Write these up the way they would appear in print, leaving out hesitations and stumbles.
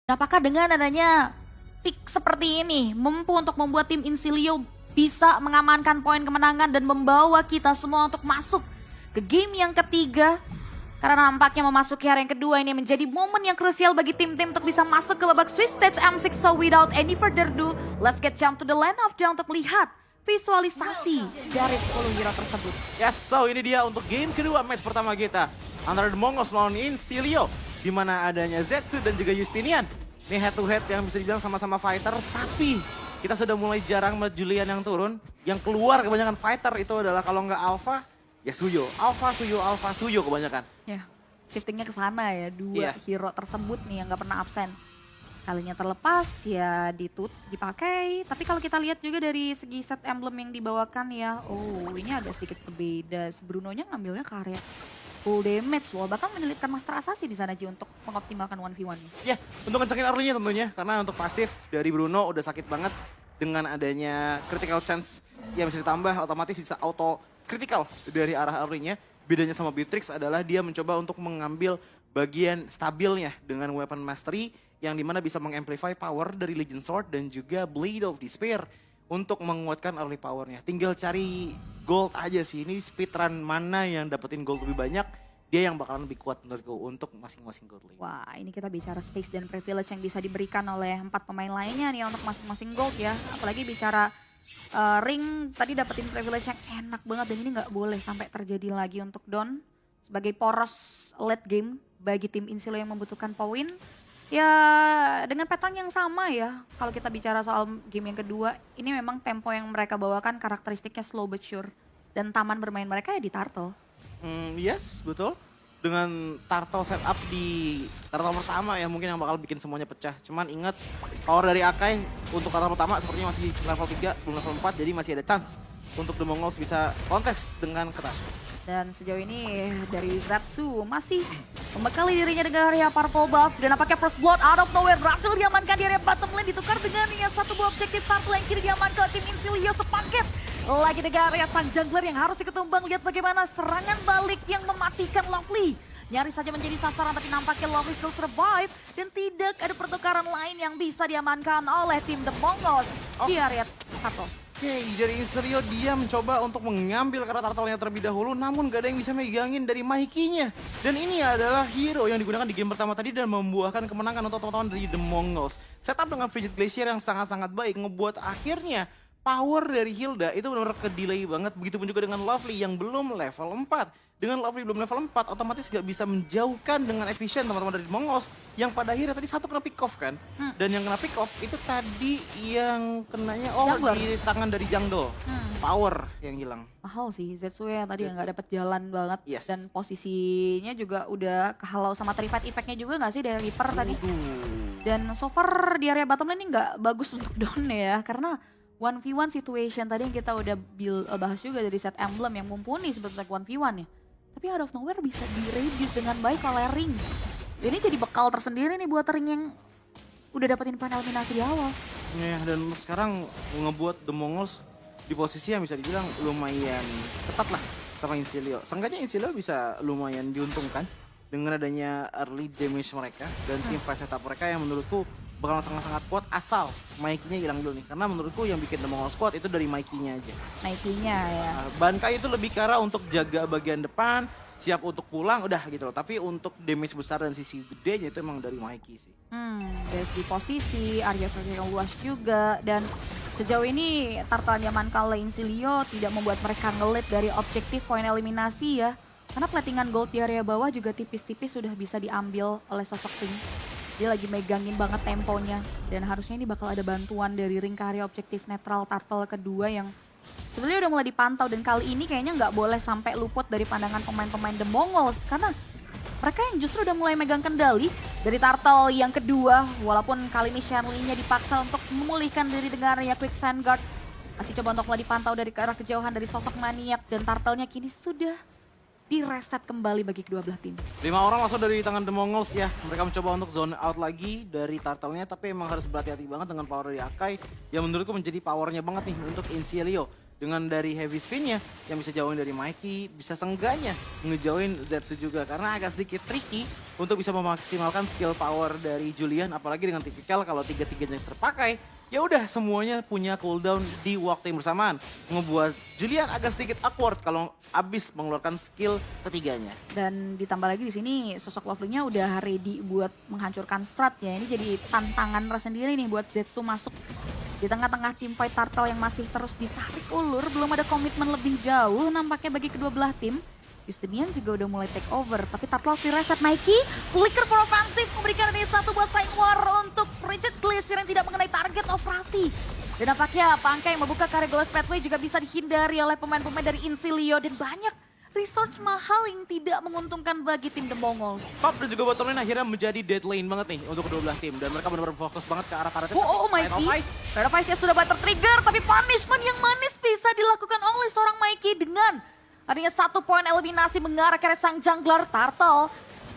Apakah dengan adanya pick seperti ini mampu untuk membuat tim Insilio bisa mengamankan poin kemenangan dan membawa kita semua untuk masuk ke game yang ketiga? Karena nampaknya memasuki hari yang kedua ini menjadi momen yang krusial bagi tim-tim untuk bisa masuk ke babak Swiss Stage M6. So without any further ado, let's get jump to the land of Jang untuk melihat visualisasi dari 10 hero tersebut. Yes, so ini dia untuk game kedua match pertama kita. Antara The Mongols melawan Insilio. Di mana adanya Zetsu dan juga Justinian. Ini head to head yang bisa dibilang sama-sama fighter. Tapi kita sudah mulai jarang melihat Julian yang turun. Yang keluar kebanyakan fighter itu adalah kalau nggak Alpha, ya Suyo. Alpha, Suyo kebanyakan. Ya, shiftingnya ke sana ya. Dua hero tersebut nih yang nggak pernah absen. Sekalinya terlepas ya dipakai. Tapi kalau kita lihat juga dari segi set emblem yang dibawakan ya, oh ini agak sedikit berbeda. Bruno-nya ngambilnya ke area full damage loh, bahkan menyelipkan Master Assassin di sana Ji untuk mengoptimalkan 1v1. Ya, untuk ngecekin early-nya tentunya. Karena untuk pasif dari Bruno udah sakit banget. Dengan adanya critical chance yang bisa ditambah, otomatis bisa auto critical dari arah early-nya. Bedanya sama Beatrix adalah dia mencoba untuk mengambil bagian stabilnya dengan weapon mastery yang dimana bisa mengamplify power dari Legend Sword dan juga Blade of Despair untuk menguatkan early powernya. Tinggal cari gold aja sih, ini speedrun mana yang dapetin gold lebih banyak, dia yang bakalan lebih kuat menurutku untuk masing-masing gold lane. Wah, ini kita bicara space dan privilege yang bisa diberikan oleh 4 pemain lainnya nih untuk masing-masing gold ya. Apalagi bicara ring tadi dapetin privilege yang enak banget dan ini nggak boleh sampai terjadi lagi untuk Don sebagai poros late game bagi tim Insilio yang membutuhkan poin. Ya dengan pattern yang sama ya, kalau kita bicara soal game yang kedua, ini memang tempo yang mereka bawakan karakteristiknya slow but sure. Dan taman bermain mereka ya di Turtle. Yes, betul. Dengan Turtle setup di Turtle pertama ya mungkin yang bakal bikin semuanya pecah. Cuman ingat, power dari Akai untuk Turtle pertama sepertinya masih level 3, belum level 4, jadi masih ada chance untuk The Mongols bisa kontes dengan ketat. Dan sejauh ini dari Zetsu masih membekali dirinya dengan area purple buff. Dan nampaknya first blood out of nowhere berhasil diamankan di area bottom lane. Ditukar dengan yang satu buah objektif turtle yang kiri diamankan tim Insilio sepaket. Lagi dengan area sang jungler yang harus diketumbang. Lihat bagaimana serangan balik yang mematikan Lovely. Nyaris saja menjadi sasaran tapi nampaknya Lovely still survive. Dan tidak ada pertukaran lain yang bisa diamankan oleh tim The Mongols di area turtle. Oke, dari Insilio dia mencoba untuk mengambil karena turtle-nya terlebih dahulu, namun gak ada yang bisa megangin dari Mikey-nya. Dan ini adalah hero yang digunakan di game pertama tadi dan membuahkan kemenangan untuk teman-teman dari The Mongols. Setup dengan Frigid Glacier yang sangat-sangat baik, ngebuat akhirnya power dari Hilda itu benar-benar ke-delay banget. Begitupun juga dengan Lovely yang belum level 4. Dengan Lovely belum level 4, otomatis gak bisa menjauhkan dengan efisien teman-teman dari Mongols. Yang pada akhirnya tadi satu kena pick off kan. Dan yang kena pick off itu tadi yang kenanya, di tangan dari Jangdo. Power yang hilang. Mahal sih, Zetsu yang tadi nggak dapet jalan banget. Yes. Dan posisinya juga udah kehalau sama Trifight Impact-nya juga nggak sih dari Reaper tadi. Dan so far di area bottom lane ini nggak bagus untuk Don ya. Karena 1v1 situation tadi yang kita udah bahas juga dari set emblem yang mumpuni sebetulnya 1v1 ya. Tapi out of nowhere bisa di-reduce dengan baik oleh Ring. Dan ini jadi bekal tersendiri nih buat Ring yang udah dapetin poin eliminasi di awal. Ya, dan sekarang ngebuat The Mongols di posisi yang bisa dibilang lumayan ketat lah sama Insilio. Seenggaknya Insilio bisa lumayan diuntungkan dengan adanya early damage mereka dan tim fight setup mereka yang menurutku bakalan sangat-sangat kuat asal Mikey-nya hilang dulu nih. Karena menurutku yang bikin The Mongols kuat itu dari Mikey-nya aja. Mikey-nya ya. Bankai itu lebih ke arah untuk jaga bagian depan, siap untuk pulang, udah gitu loh. Tapi untuk damage besar dan sisi gedenya itu emang dari Mikey sih. Dari segi posisi, area yang luas juga. Dan sejauh ini Turtle diamankan oleh Insilio tidak membuat mereka ngelit dari objektif poin eliminasi ya. Karena platingan gold di area bawah juga tipis-tipis sudah bisa diambil oleh sosok Ring. Dia lagi megangin banget temponya. Dan harusnya ini bakal ada bantuan dari Ring ke area objektif netral Turtle kedua yang sebenarnya udah mulai dipantau. Dan kali ini kayaknya nggak boleh sampai luput dari pandangan pemain-pemain The Mongols. Karena mereka yang justru udah mulai megang kendali dari Turtle yang kedua. Walaupun kali ini Shanley-nya dipaksa untuk memulihkan diri dengan area Quick Sand Guard. Masih coba untuk mulai dipantau dari ke arah kejauhan dari sosok maniak. Dan Turtle-nya kini sudah direset kembali bagi kedua belah tim. 5 orang langsung dari tangan The Mongols ya. Mereka mencoba untuk zone out lagi dari Turtle-nya. Tapi emang harus berhati-hati banget dengan power dari Akai. Yang menurutku menjadi powernya banget nih untuk Insilio. dengan dari heavy spinnya yang bisa jauhin dari Mikey, bisa sengganya ngejauhin Zetsu juga karena agak sedikit tricky untuk bisa memaksimalkan skill power dari Julian, apalagi dengan tipikal kalau tiga-tiganya terpakai ya udah semuanya punya cooldown di waktu yang bersamaan, ngebuat Julian agak sedikit awkward kalau abis mengeluarkan skill ketiganya. Dan ditambah lagi di sini sosok Lovely-nya udah ready buat menghancurkan strat ya. Ini jadi tantangan tersendiri nih buat Zetsu masuk di tengah-tengah tim fight Turtle yang masih terus ditarik ulur. Belum ada komitmen lebih jauh nampaknya bagi kedua belah tim. Justinian juga udah mulai take over, tapi Turtle free reset Mikey, flicker for offensive memberikan ini satu buat Sign War untuk Rigid Glacier yang tidak mengenai target operasi. Dan nampaknya Pangkai yang membuka Kare Goals Pathway juga bisa dihindari oleh pemain-pemain dari Incilia dan banyak resource mahal yang tidak menguntungkan bagi tim The Mongols. Top dan juga bottom lane akhirnya menjadi dead lane banget nih untuk kedua belah tim dan mereka benar-benar fokus banget ke arah turret. Oh Mikey, Red of Ice sudah banget tertrigger tapi punishment yang manis bisa dilakukan oleh seorang Mikey dengan adanya 1 poin eliminasi mengarah ke sang jungler Turtle.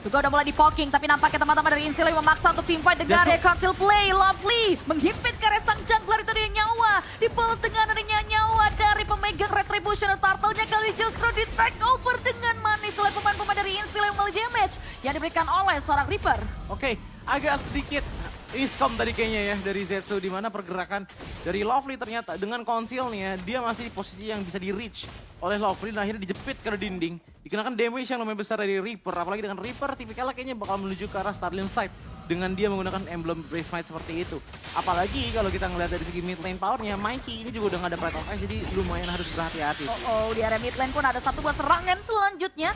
Juga udah mulai di-poking, tapi nampaknya teman-teman dari Incilia memaksa untuk teamfight dengan area conceal play. Lovely menghimpit ke area sang jungler itu dengan nyawa. Dibalas dengan adanya nyawa dari pemegang retribution Turtle-nya kali justru di-take over dengan manis oleh pemain-pemain dari Incilia yang mulai damage yang diberikan oleh seorang Reaper. Oke, agak sedikit miscom tadi kayaknya ya dari Zetsu, di mana pergerakan dari Lovely ternyata dengan conceal-nya dia masih di posisi yang bisa di-reach oleh Lovely dan akhirnya dijepit ke dinding. Dikenakan damage yang lumayan besar dari Reaper, apalagi dengan Reaper tipikalnya kayaknya bakal menuju ke arah Starlim side dengan dia menggunakan emblem Brace Might seperti itu. Apalagi kalau kita ngeliat dari segi mid lane powernya, Mikey ini juga udah gak ada Pride of Ice, jadi lumayan harus berhati-hati. Di area mid lane pun ada satu buat serangan selanjutnya.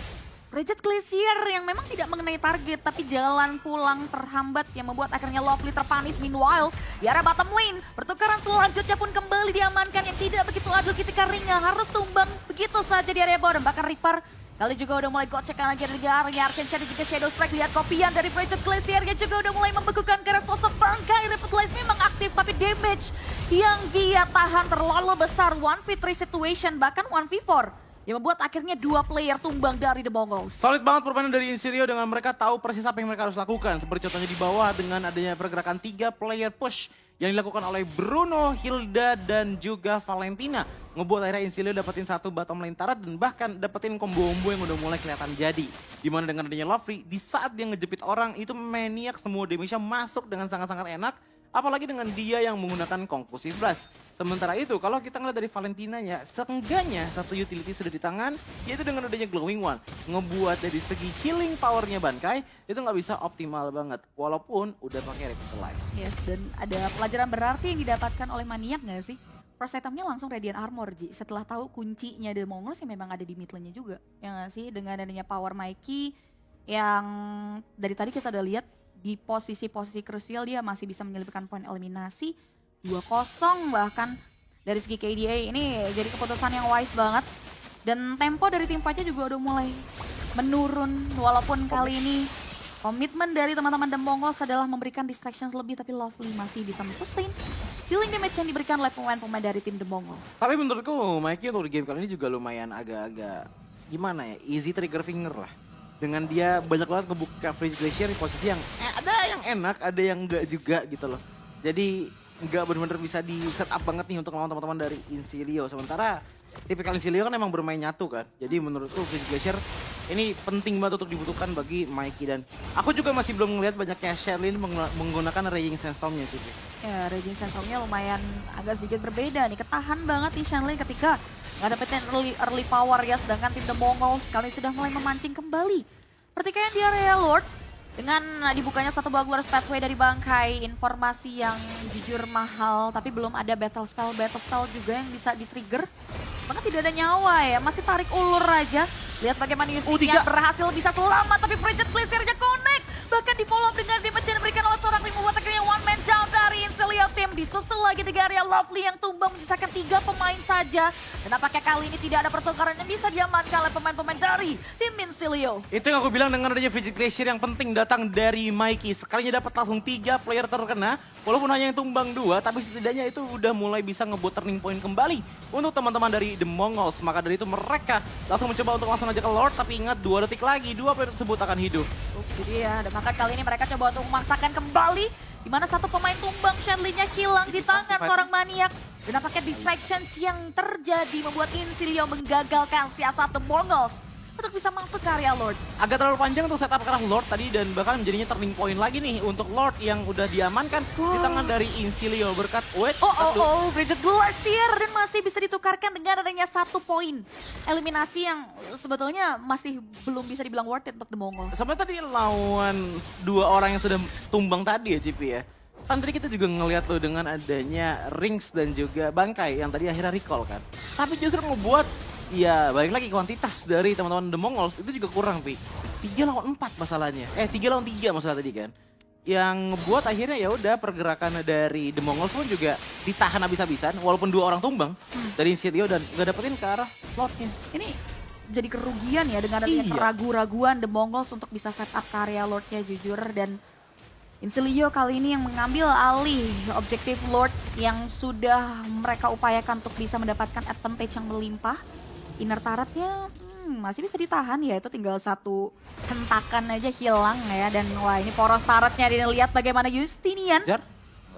Rigid Glacier yang memang tidak mengenai target tapi jalan pulang terhambat yang membuat akhirnya Lovely terpanis. Meanwhile di arah bottom lane pertukaran selanjutnya pun kembali diamankan yang tidak begitu adil ketika Ringa harus tumbang begitu saja di area bottom. Bahkan Reaper kali juga udah mulai gocekan lagi dari area Arcane Shade juga Shadow Strike. Lihat kopian dari Rigid Glacier yang juga udah mulai membekukan karena sosok Pangkai. Revitalize memang aktif tapi damage yang dia tahan terlalu besar. 1v3 situation bahkan 1v4 yang membuat akhirnya 2 player tumbang dari The Mongols. Solid banget permainan dari Incilia dengan mereka tahu persis apa yang mereka harus lakukan. Seperti contohnya di bawah dengan adanya pergerakan 3 player push yang dilakukan oleh Bruno, Hilda, dan juga Valentina. Ngebuat akhirnya Incilia dapetin 1 bottom lane turret dan bahkan dapetin combo-combo yang udah mulai kelihatan jadi. Dimana dengan adanya Lovely, di saat dia ngejepit orang itu maniak semua damage-nya masuk dengan sangat-sangat enak. Apalagi dengan dia yang menggunakan Conclusive Blast. Sementara itu kalau kita ngeliat dari Valentinanya, seenggaknya satu utility sudah di tangan, yaitu dengan adanya Glowing One. Ngebuat dari segi healing powernya Bankai, itu nggak bisa optimal banget. Walaupun udah pakai Revitalize. Yes, dan ada pelajaran berarti yang didapatkan oleh Maniak nggak sih? First itemnya langsung Radiant Armor, Ji. Setelah tahu kuncinya The Mongols yang memang ada di mid lane-nya juga. Ya nggak sih? Dengan adanya power Mikey yang dari tadi kita udah lihat di posisi-posisi krusial dia masih bisa menyelipkan poin eliminasi 2-0 bahkan dari segi KDA ini jadi keputusan yang wise banget dan tempo dari tim fightnya juga udah mulai menurun walaupun kali ini komitmen dari teman-teman The Mongols adalah memberikan distraction lebih tapi Lovely masih bisa men-sustain healing damage yang diberikan oleh pemain-pemain dari tim The Mongols. Tapi menurutku Mikey untuk game kali ini juga lumayan agak-agak gimana ya, easy trigger finger lah. Dengan dia banyak banget ngebuka Rigid Glacier di posisi yang ada yang enak, ada yang enggak juga gitu loh. Jadi enggak benar-benar bisa di set up banget nih untuk melawan teman-teman dari Incilia. Sementara tipikal Incilia kan emang bermain nyatu kan. Jadi menurutku Rigid Glacier ini penting banget untuk dibutuhkan bagi Mikey. Dan aku juga masih belum melihat banyaknya Sherlyn menggunakan Raging Sandstorm-nya juga. Ya, Raging Sandstorm-nya lumayan agak sedikit berbeda nih. Ketahan banget nih Shenley ketika nggak dapetin early power ya. Sedangkan tim The Mongols kali sudah mulai memancing kembali pertikaian di area Lord. Dengan dibukanya satu buah Glorious Pathway dari Bangkai. Informasi yang jujur mahal tapi belum ada battle spell juga yang bisa di-trigger. Bahkan tidak ada nyawa ya, masih tarik ulur aja. Lihat bagaimana Yusinya berhasil bisa selamat tapi Rigid Glacier-nya connect. Bahkan di follow up dengan damage yang diberikan oleh seorang Rimo buat akhirnya one man down dari Incilia Team. Disusul lagi 3 area Lovely yang tumbang menyisakan 3 pemain saja. Dan apakah kali ini tidak ada pertukaran yang bisa diamankan oleh pemain-pemain dari tim Incilia? Itu yang aku bilang dengan adanya Rigid Glacier yang penting datang dari Mikey. Sekalinya dapat langsung 3 player terkena. Walaupun hanya yang tumbang 2, tapi setidaknya itu udah mulai bisa ngebuat turning point kembali untuk teman-teman dari The Mongols. Maka dari itu mereka langsung mencoba untuk langsung aja ke Lord, tapi ingat 2 detik lagi 2 player tersebut akan hidup. Jadi ya, dan maka kali ini mereka coba untuk memaksakan kembali di mana satu pemain tumbang, Shenley-nya hilang di tangan seorang Maniak. Dan nampaknya distractions yang terjadi membuat Insilio menggagalkan siasat The Mongols untuk bisa masuk ke area Lord. Agak terlalu panjang untuk setup ke arah Lord tadi dan bahkan menjadinya turning point lagi nih untuk Lord yang udah diamankan di tangan dari Insilio berkat Bridget Glacier dan masih bisa ditukarkan dengan adanya 1 poin. Eliminasi yang sebetulnya masih belum bisa dibilang worth it untuk The Mongols. Sebenarnya tadi lawan 2 orang yang sudah tumbang tadi ya Cipi ya. Kan tadi kita juga ngeliat tuh dengan adanya Rings dan juga Bangkai yang tadi akhirnya recall kan. Tapi justru ngebuat ya balik lagi kuantitas dari teman-teman The Mongols itu juga kurang Pi. 3 lawan 4 masalahnya. 3 lawan 3 masalah tadi kan. Yang ngebuat akhirnya ya udah pergerakan dari The Mongols pun juga ditahan habis-habisan walaupun 2 orang tumbang dari Insilio dan gak dapetin ke arah Lordnya. Ini jadi kerugian ya dengan adanya keraguan-raguan The Mongols untuk bisa set up ke area Lordnya jujur. Dan Insilio kali ini yang mengambil alih objektif Lord yang sudah mereka upayakan untuk bisa mendapatkan advantage yang melimpah. Inner turretnya masih bisa ditahan ya, itu tinggal 1 hentakan aja hilang ya. Dan wah ini poros turretnya dilihat bagaimana Justinian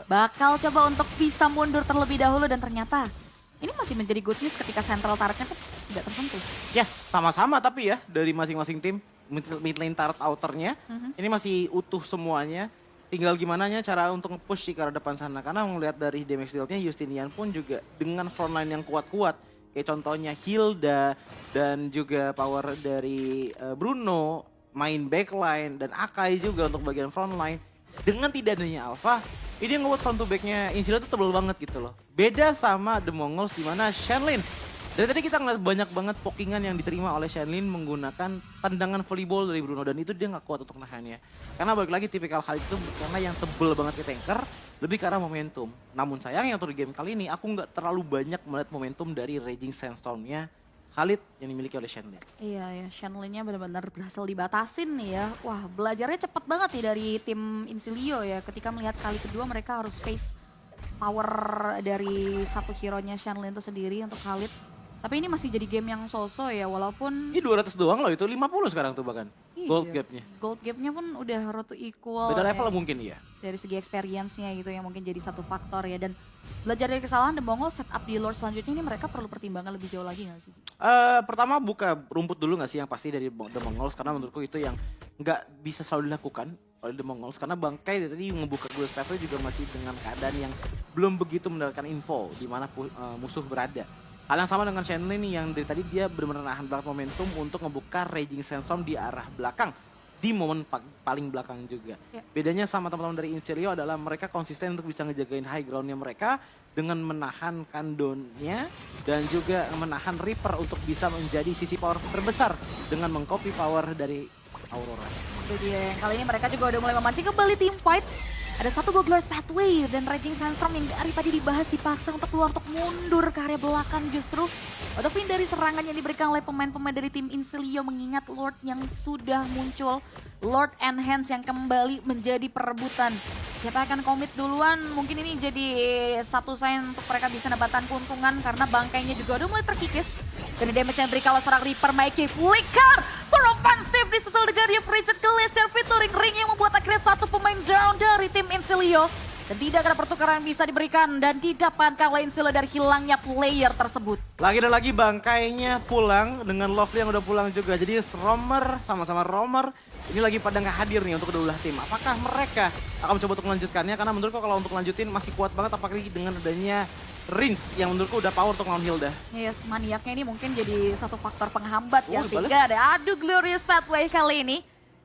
bakal coba untuk bisa mundur terlebih dahulu dan ternyata ini masih menjadi good news ketika central turretnya tuh tidak tersentuh. Ya sama-sama tapi ya dari masing-masing tim mid lane turret outernya ini masih utuh semuanya. Tinggal gimana cara untuk nge-push ke arah depan sana. Karena melihat dari damage deal-nya Justinian pun juga dengan frontline yang kuat-kuat. Kayak contohnya Hilda dan juga power dari Bruno, main backline dan Akai juga untuk bagian frontline. Dengan tidak adanya Alpha, ini yang ngebuat front to back-nya Insilio tuh tebel banget gitu loh. Beda sama The Mongols di mana Shenlin. Dari tadi kita ngeliat banyak banget pokingan yang diterima oleh Shenlin menggunakan tendangan volleyball dari Bruno dan itu dia nggak kuat untuk nahannya. Karena balik lagi tipikal hal itu karena yang tebel banget ke tanker lebih karena momentum. Namun sayangnya untuk di game kali ini aku nggak terlalu banyak melihat momentum dari Raging Sandstorm-nya Khalid yang dimiliki oleh Shenlin. Iya ya, Shenlin-nya benar-benar berhasil dibatasin nih ya. Wah belajarnya cepet banget nih dari tim Insilio ya. Ketika melihat kali kedua mereka harus face power dari satu hero-nya Shenlin itu sendiri untuk Khalid. Tapi ini masih jadi game yang so-so ya, walaupun... Ini 200 doang loh, itu 50 sekarang tuh bahkan. Iya, gold gap-nya. Gold gap-nya pun udah road to equal. Beda level ya. mungkin ya. Dari segi experience-nya gitu yang mungkin jadi satu faktor ya. Dan belajar dari kesalahan The Mongols setup di Lord selanjutnya ini mereka perlu pertimbangan lebih jauh lagi gak sih? Pertama buka rumput dulu gak sih yang pasti dari The Mongols. Karena menurutku itu yang gak bisa selalu dilakukan oleh The Mongols. Karena Bangkai tadi ngebuka Blue Pathway juga masih dengan keadaan yang belum begitu mendapatkan info di mana musuh berada. Hal yang sama dengan Shenlin yang dari tadi dia benar-benar nahan banget momentum untuk ngebuka Raging Sandstorm di arah belakang. Di momen paling belakang juga. Ya. Bedanya sama teman-teman dari Insilio adalah mereka konsisten untuk bisa ngejagain high groundnya mereka dengan menahan Kandonnya dan juga menahan Reaper untuk bisa menjadi sisi power terbesar dengan mengcopy power dari Aurora. Itu dia, kali ini mereka juga udah mulai memancing kembali team fight. Ada satu Goggler's Pathway dan Raging Sandstorm yang dari tadi dibahas dipaksa untuk keluar untuk mundur ke area belakang justru. Untuk menghindari serangan yang diberikan oleh pemain-pemain dari tim Insilio mengingat Lord yang sudah muncul. Lord Enhance yang kembali menjadi perebutan. Siapa akan komit duluan? Mungkin ini jadi satu sign untuk mereka bisa mendapatkan keuntungan karena bangkainya juga udah mulai terkikis. Dan damage yang diberikan oleh seorang Reaper Mikey flicker. Offensive disusul dengan Bridget Glacier featuring Ring yang membuat akhirnya satu pemain down dari tim Insilio. Dan tidak ada pertukaran bisa diberikan dan didapatkan oleh Insilio dari hilangnya player tersebut. Lagi dan lagi bangkainya pulang dengan Lovely yang udah pulang juga. Jadi Romer sama-sama Romer ini lagi pada nggak hadir nih untuk kedua belah tim. Apakah mereka akan mencoba untuk melanjutkannya? Karena menurutku kalau untuk lanjutin masih kuat banget apalagi dengan adanya Rins yang menurutku udah power untuk lawan Hilda. Yes, maniaknya ini mungkin jadi satu faktor penghambat ya. Sehingga ada Glorious Pathway kali ini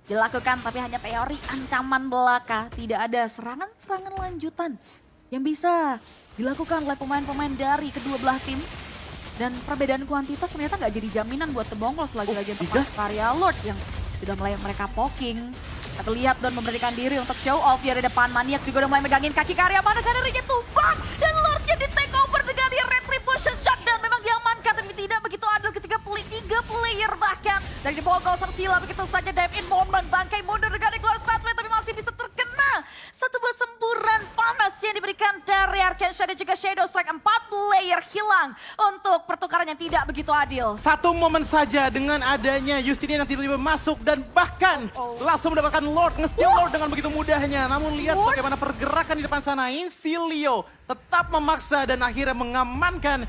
dilakukan tapi hanya teori ancaman belaka. Tidak ada serangan-serangan lanjutan yang bisa dilakukan oleh pemain-pemain dari kedua belah tim. Dan perbedaan kuantitas ternyata nggak jadi jaminan buat The Mongols lagi-lagi untuk karya Lord yang sudah mulai mereka poking. Tapi lihat Don memberikan diri untuk show off dari depan. Maniak juga udah mulai megangin kaki karya mana karena ringnya tumbang. Dan Lordnya di take over dengan dia retribution shutdown. Memang diamankan tapi tidak begitu adil ketika tiga player bahkan. Dari di bawah sang sila begitu saja dive in moment. Bangkai mundur dengan Glorious Pathway tapi masih bisa terkena satu buah semburan panas yang diberikan diberikan dari Arkansas dan juga Shadow Strike. 4 player hilang untuk pertukaran yang tidak begitu adil. Satu momen saja dengan adanya Justinian yang tiba-tiba masuk dan bahkan langsung mendapatkan Lord, nge-steal Lord dengan begitu mudahnya. Namun lihat bagaimana pergerakan di depan sana. Incilia tetap memaksa dan akhirnya mengamankan